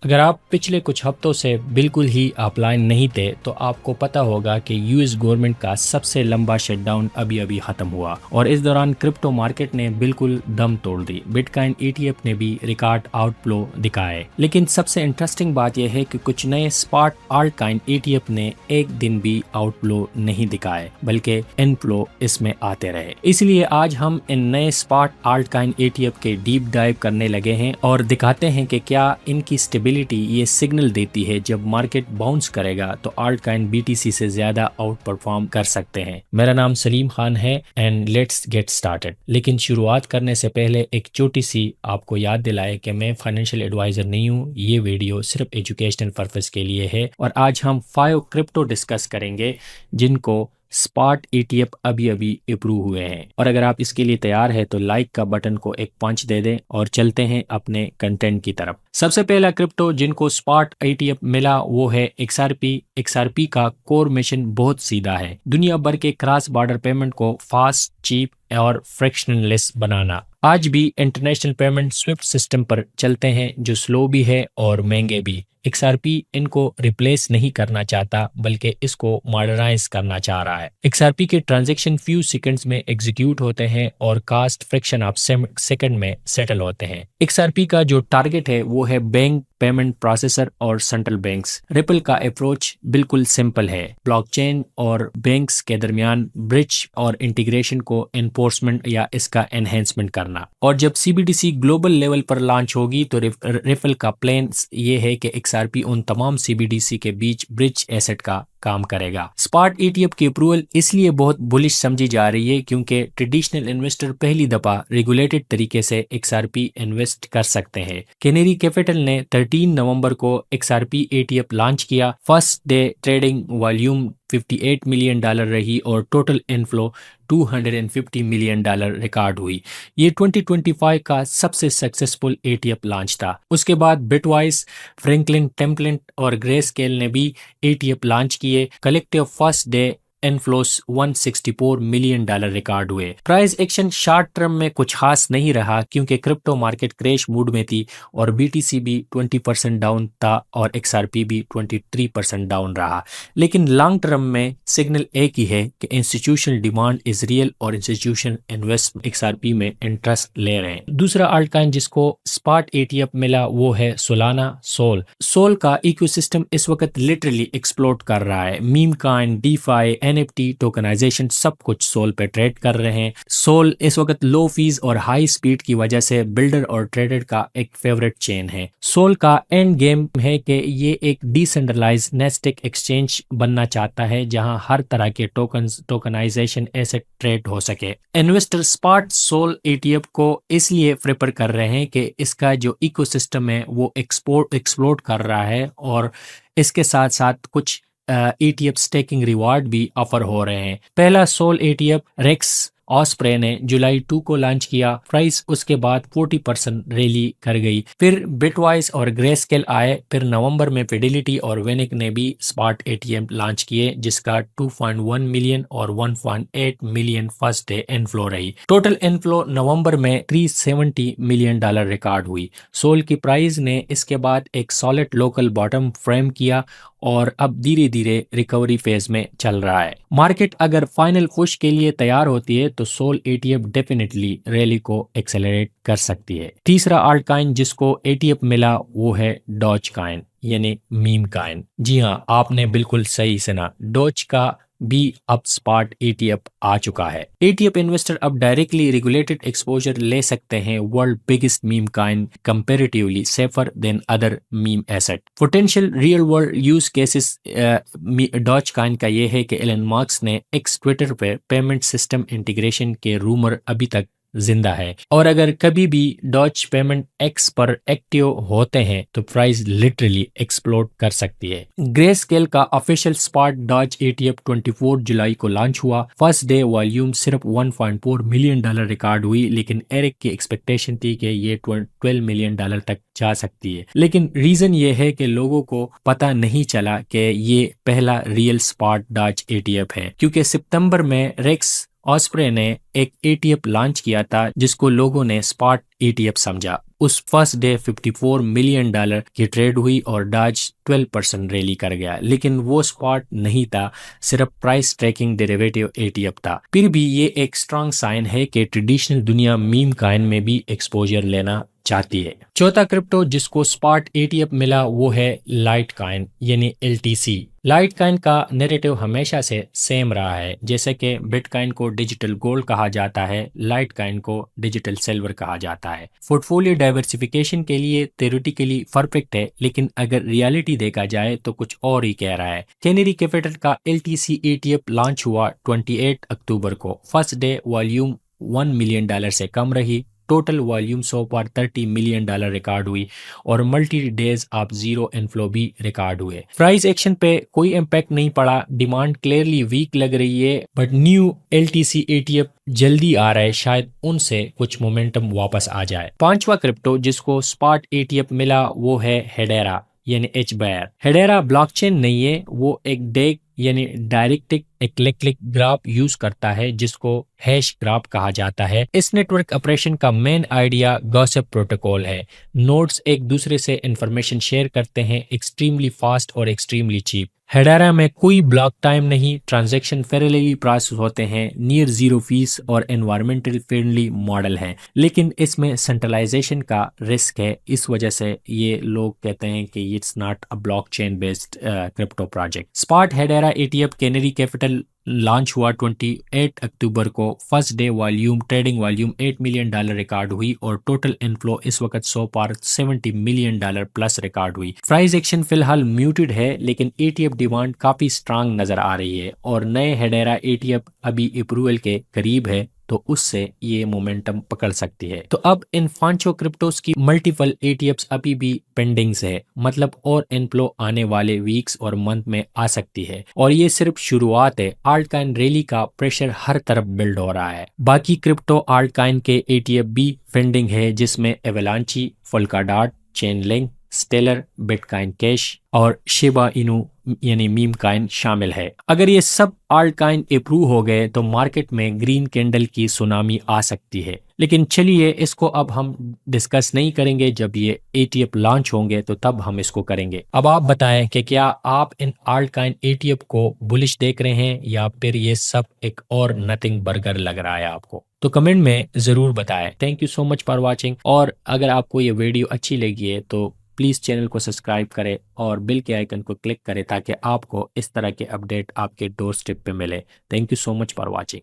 अगर आप पिछले कुछ हफ्तों से बिल्कुल ही ऑफलाइन नहीं थे तो आपको पता होगा कि यूएस गवर्नमेंट का सबसे लंबा शटडाउन अभी अभी खत्म हुआ और इस दौरान क्रिप्टो मार्केट ने बिल्कुल दम तोड़ दी। बिटकॉइन ईटीएफ ने भी रिकॉर्ड आउटफ्लो दिखाए, लेकिन सबसे इंटरेस्टिंग बात यह है कि कुछ नए स्पॉट आल्टकॉइन ईटीएफ ने एक दिन भी आउटफ्लो नहीं दिखाए बल्कि इनफ्लो इसमें आते रहे। इसलिए आज हम इन नए स्पॉट आल्टकॉइन ईटीएफ के डीप डाइव करने लगे हैं और दिखाते हैं कि क्या इनकी स्टेबिलिटी ये सिग्नल देती है जब मार्केट बाउंस करेगा तो आल्टकॉइन बीटीसी से ज्यादा आउट परफॉर्म कर सकते हैं। मेरा नाम सलीम खान है एंड लेट्स गेट स्टार्टेड। लेकिन शुरुआत करने से पहले एक छोटी सी आपको याद दिलाए कि मैं फाइनेंशियल एडवाइजर नहीं हूँ। ये वीडियो सिर्फ एजुकेशनल पर्पस के लिए है और आज हम 5 क्रिप्टो डिस्कस करेंगे जिनको स्पॉट ईटीएफ अभी अभी अप्रूव हुए हैं। और अगर आप इसके लिए तैयार है तो लाइक का बटन को एक पंच दे दें और चलते हैं अपने कंटेंट की तरफ। सबसे पहला क्रिप्टो जिनको स्पॉट ईटीएफ मिला वो है एक्सआरपी। एक्सआरपी का कोर मिशन बहुत सीधा है, दुनिया भर के क्रॉस बॉर्डर पेमेंट को फास्ट, चीप और फ्रिक्शनलेस बनाना। आज भी इंटरनेशनल पेमेंट स्विफ्ट सिस्टम पर चलते हैं जो स्लो भी है और महंगे भी। एक्सआरपी इनको रिप्लेस नहीं करना चाहता बल्कि इसको मॉडर्नाइज करना चाह रहा है। एक्सआरपी के ट्रांजैक्शन फ्यू सेकंड्स में एग्जीक्यूट होते हैं और कास्ट फ्रैक्शन ऑफ सेकंड में सेटल होते हैं। एक्सआरपी का जो टारगेट है वो है बैंक, पेमेंट प्रोसेसर और सेंट्रल बैंक्स। रिपल का अप्रोच बिल्कुल सिंपल है, ब्लॉकचेन और बैंक्स के दरमियान ब्रिज और इंटीग्रेशन को एनफोर्समेंट या इसका एनहेंसमेंट करना। और जब सीबीडीसी ग्लोबल लेवल पर लॉन्च होगी तो रिपल का प्लान ये है कि एक्सआरपी उन तमाम सीबीडीसी के बीच ब्रिज एसेट का काम करेगा। स्पॉट ईटीएफ की अप्रूवल इसलिए बहुत बुलिश समझी जा रही है क्योंकि ट्रेडिशनल इन्वेस्टर पहली दफा रेगुलेटेड तरीके से एक्सआरपी इन्वेस्ट कर सकते हैं। कैनेरी कैपिटल ने 13 नवंबर को एक्सआरपी ईटीएफ लॉन्च किया। First day trading volume $58 million रही और टोटल इनफ्लो $250 मिलियन रिकॉर्ड हुई। ये 2025 का सबसे सक्सेसफुल ईटीएफ लॉन्च था। उसके बाद बिटवाइस, फ्रैंकलिन टेम्पलेट और ग्रेस्केल ने भी ईटीएफ लॉन्च किए। Collective first day inflows $164 million record हुए। प्राइस एक्शन शॉर्ट टर्म में कुछ खास नहीं रहा क्योंकि क्रिप्टो मार्केट क्रैश मूड में थी और बीटीसी भी 20% डाउन था और एक्सआरपी भी 23% डाउन रहा। लेकिन लॉन्ग टर्म में सिग्नल एक ही है कि इंस्टीट्यूशनल डिमांड इज रियल और इंस्टीट्यूशनल इन्वेस्ट एक्सआरपी में इंटरेस्ट ले रहे हैं। दूसरा अल्टकॉइन जिसको स्पॉट ईटीएफ मिला वो है सोलाना। सोल का इकोसिस्टम इस वक्त लिटरली एक्सप्लोड कर रहा है। Meme coin, DeFi, NFT, tokenization सब कुछ सोल पे ट्रेड कर रहे हैं। सोल इस वक्त लो फीस और हाई स्पीड की वजह से बिल्डर और ट्रेडर का एक फेवरेट चेन है। सोल का एंड गेम है कि ये एक डिसेंट्रलाइज नेस्टिक एक्सचेंज बनना चाहता है जहां हर तरह के टोकनाइजेशन एसेट ट्रेड हो सके। इन्वेस्टर स्पॉट सोल ईटीएफ को इसलिए प्रेफर कर रहे हैं कि इसका जो इकोसिस्टम है वो एक्सप्लोर कर रहा है और इसके साथ साथ कुछ ईटीएफ स्टेकिंग रिवार्ड भी ऑफर हो रहे हैं। पहला सोल ईटीएफ रेक्स ऑस्प्रे ने जुलाई 2 को लॉन्च किया। प्राइस उसके बाद 40% रैली कर गई। फिर बिटवाइस और ग्रेस्केल आए। फिर नवंबर में फिडेलिटी और वेनिक ने भी स्पॉट ईटीएफ लॉन्च किए जिसका 2.1 मिलियन और 1.8 मिलियन फर्स्ट डे इनफ्लो रही। टोटल इनफ्लो नवंबर में $370 मिलियन रिकॉर्ड हुई। सोल की प्राइस ने इसके बाद एक सॉलिड लोकल बॉटम फ्रेम किया और अब धीरे धीरे रिकवरी फेज में चल रहा है। मार्केट अगर फाइनल पुश के लिए तैयार होती है तो सोल ईटीएफ डेफिनेटली रैली को एक्सेलरेट कर सकती है। तीसरा अल्टकॉइन जिसको ईटीएफ मिला वो है डॉज कॉइन यानी मीम कॉइन। जी हाँ, आपने बिल्कुल सही सुना, डॉज का भी अब स्पॉट ईटीएफ आ चुका है। ईटीएफ इन्वेस्टर अब डायरेक्टली रेगुलेटेड एक्सपोजर ले सकते हैं। World biggest meme coin, comparatively safer than other meme asset. Potential real world use cases Doge coin का ये है कि एलन मार्क्स ने एक्स ट्विटर पे पेमेंट सिस्टम इंटीग्रेशन के रूमर अभी तक जिंदा है और अगर कभी भी डॉज पेमेंट एक्स पर एक्टिव होते हैं तो प्राइस लिटरली एक्सप्लोड कर सकती है। ग्रे स्केल का ऑफिशियल स्पॉट डॉज ईटीएफ 24 जुलाई को लॉन्च हुआ। फर्स्ट डे वॉल्यूम सिर्फ $1.4 मिलियन रिकॉर्ड हुई, लेकिन एरिक की एक्सपेक्टेशन थी कि ये $12 मिलियन तक जा सकती है। लेकिन रीजन ये है कि लोगों को पता नहीं चला कि ये पहला रियल स्पॉट डॉज ईटीएफ है क्योंकि सितंबर में रेक्स ऑस्प्रे ने एक ईटीएफ लॉन्च किया था जिसको लोगों ने स्पॉट ईटीएफ समझा। उस फर्स्ट डे $54 मिलियन की ट्रेड हुई और डाज 12% रैली कर गया, लेकिन वो स्पॉट नहीं था, सिर्फ प्राइस ट्रैकिंग डेरिवेटिव ETF था। फिर भी ये एक स्ट्रांग साइन है कि ट्रेडिशनल दुनिया मीम कॉइन में भी एक्सपोजर लेना चाहती है। चौथा क्रिप्टो जिसको स्पॉट ETF मिला वो है लाइट कॉइन यानी LTC। लाइट कॉइन का नैरेटिव हमेशा से सेम रहा है, जैसे कि बिटकॉइन को डिजिटल गोल्ड कहा जाता है, लाइट कॉइन को डिजिटल सिल्वर कहा जाता है। पोर्टफोलियो डाइवर्सिफिकेशन के लिए थ्योरेटिकली परफेक्ट है, लेकिन अगर रियलिटी देखा जाए तो कुछ और ही कह रहा है। कैनरी कैपिटल का LTC ETF लॉन्च हुआ 28 अक्टूबर को। फर्स्ट डे वॉल्यूम $1 मिलियन से कम रही। टोटल वॉल्यूम सो पार $30 मिलियन रिकॉर्ड हुई और multi days of zero inflow भी रिकॉर्ड हुए। प्राइस एक्शन पे कोई इम्पैक्ट नहीं पड़ा, डिमांड क्लियरली वीक लग रही है, बट न्यू LTC ETF जल्दी आ रहा है, शायद उनसे कुछ मोमेंटम वापस आ जाए। पांचवा क्रिप्टो जिसको स्पॉट ETF मिला वो है हेडेरा यानी HBAR। हेडेरा ब्लॉकचेन नहीं है, वो एक डेक यानी डायरेक्टिक इक्लिक ग्राफ यूज करता है जिसको हैश ग्राफ कहा जाता है। इस नेटवर्क ऑपरेशन का मेन आइडिया गॉसिप प्रोटोकॉल है। नोड्स एक दूसरे से इंफॉर्मेशन शेयर करते हैं, एक्सट्रीमली फास्ट और एक्सट्रीमली चीप। हेडारा में कोई ब्लॉक टाइम नहीं, ट्रांजैक्शन पैरेलली प्रोसेस होते हैं, नियर जीरो फीस और एनवायरमेंटल फ्रेंडली मॉडल है, लेकिन इसमें सेंट्रलाइजेशन का रिस्क है। इस वजह से ये लोग कहते हैं कि it's not a blockchain based crypto project. Spot Hedera ETF canary capital launch हुआ 28 अक्टूबर को। First day volume trading volume $8 million record हुई और टोटल इनफ्लो इस वक्त सो पार $70 मिलियन प्लस रिकॉर्ड हुई। प्राइस एक्शन फिलहाल म्यूटेड है, लेकिन ETF डिमांड काफी स्ट्रांग नजर आ रही है और नए हेडेरा ETF अभी अप्रूवल के करीब है, तो उससे ये मोमेंटम पकड़ सकती है। तो अब इन पांचों क्रिप्टोस की मल्टीपल ETFs अभी भी पेंडिंग्स है, मतलब और इनफ्लो आने वाले वीक्स और मंथ में आ सकती है, और ये सिर्फ शुरुआत है। आल्टकॉइन रैली का प्रेशर हर तरफ बिल्ड हो रहा है। बाकी क्रिप्टो आल्टकॉइन के ETF भी पेंडिंग है, जिसमें Avalanche, Polkadot, Chainlink, Stellar, Bitcoin cash और शिबा इनू यानी मीम कॉइन शामिल है। अगर ये सब आल्टकॉइन अप्रूव हो गए तो मार्केट में ग्रीन कैंडल की सुनामी आ सकती है, लेकिन चलिए इसको अब हम डिस्कस नहीं करेंगे, जब ये ETF लॉन्च होंगे तो तब हम इसको करेंगे। अब आप बताएं कि क्या आप इन आल्टकॉइन ETF को बुलिश देख रहे हैं या फिर ये सब एक और नथिंग बर्गर लग रहा है आपको? तो कमेंट में ज़रूर बताएं। Thank you so much for watching, और अगर आपको ये वीडियो अच्छी लगी है तो प्लीज़ चैनल को सब्सक्राइब करें और बेल के आइकन को क्लिक करें ताकि आपको इस तरह के अपडेट आपके डोर स्टेप पे मिले। Thank you so much for watching.